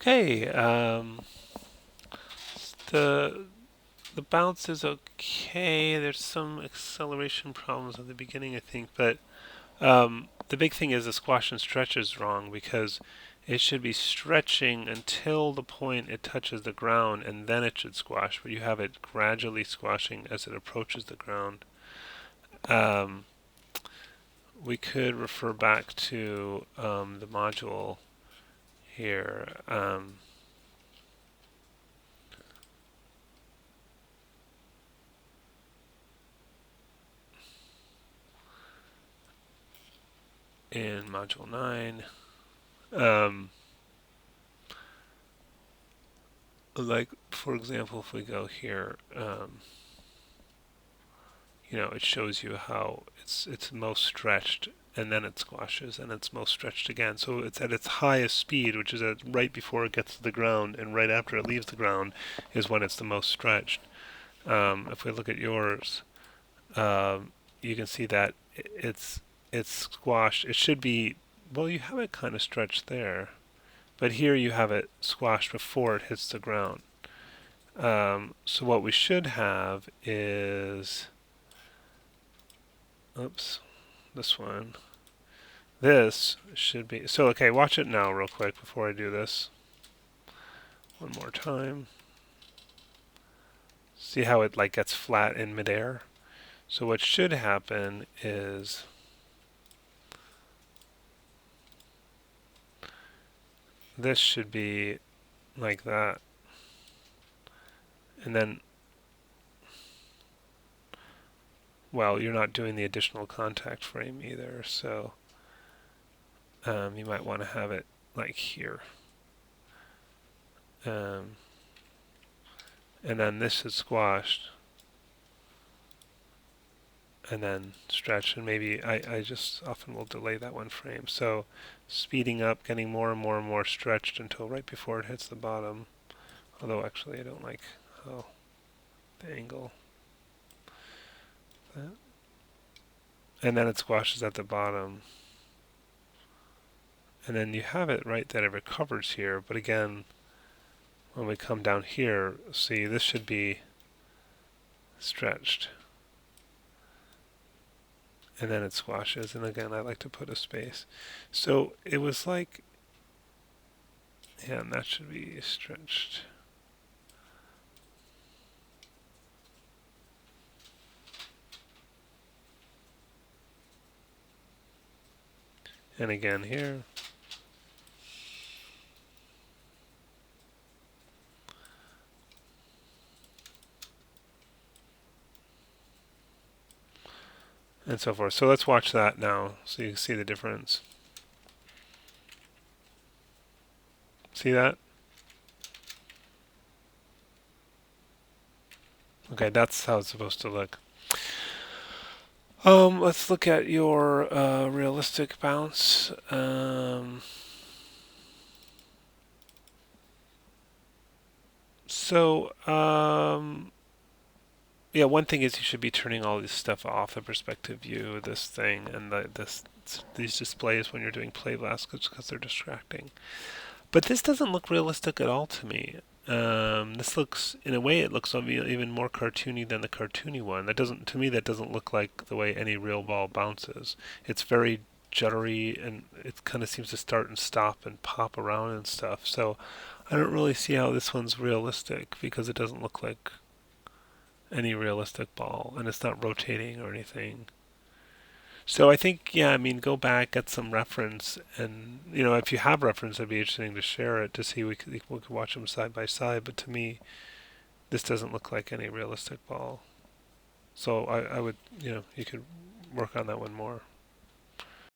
Hey, the the bounce is okay. There's some acceleration problems at the beginning, I think, but the big thing is the squash and stretch is wrong because it should be stretching until the point it touches the ground, and then it should squash. But you have it gradually squashing as it approaches the ground. Um, we could refer back to the module here. In module 9. Um, like, for example, if we go here, it shows you how it's most stretched, and then it squashes, and it's most stretched again. So it's at its highest speed, which is at right before it gets to the ground, and right after it leaves the ground is when it's the most stretched. If we look at yours, you can see that it's squashed. It should be, well, you have it kind of stretched there, but here you have it squashed before it hits the ground. So what we should have is, oops, this one. This should be, so okay, watch it now real quick before I do this. One more time. See how it like gets flat in midair? So what should happen is this should be like that. And then, well, you're not doing the additional contact frame either, so you might want to have it like here. And then this is squashed, and then stretch, and maybe I just often will delay that one frame. So speeding up, getting more and more and more stretched until right before it hits the bottom. Although actually I don't like how the angle. That. And then it squashes at the bottom. And then you have it right that it recovers here, but again, when we come down here, see, this should be stretched. And then it squashes, and again, I like to put a space. So it was like, yeah, and that should be stretched. And again here. And so forth. So let's watch that now so you can see the difference. See that? Okay, that's how it's supposed to look. Let's look at your realistic bounce. Yeah, one thing is you should be turning all this stuff off, the perspective view, this thing, and these displays when you're doing playblasts because they're distracting. But this doesn't look realistic at all to me. This looks, in a way, it looks even more cartoony than the cartoony one. To me, that doesn't look like the way any real ball bounces. It's very juddery, and it kind of seems to start and stop and pop around and stuff. So I don't really see how this one's realistic because it doesn't look like any realistic ball, and it's not rotating or anything. So I think, yeah, I mean, go back, get some reference, and if you have reference, it'd be interesting to share it to see we could watch them side by side. But to me, this doesn't look like any realistic ball. So I would, you could work on that one more.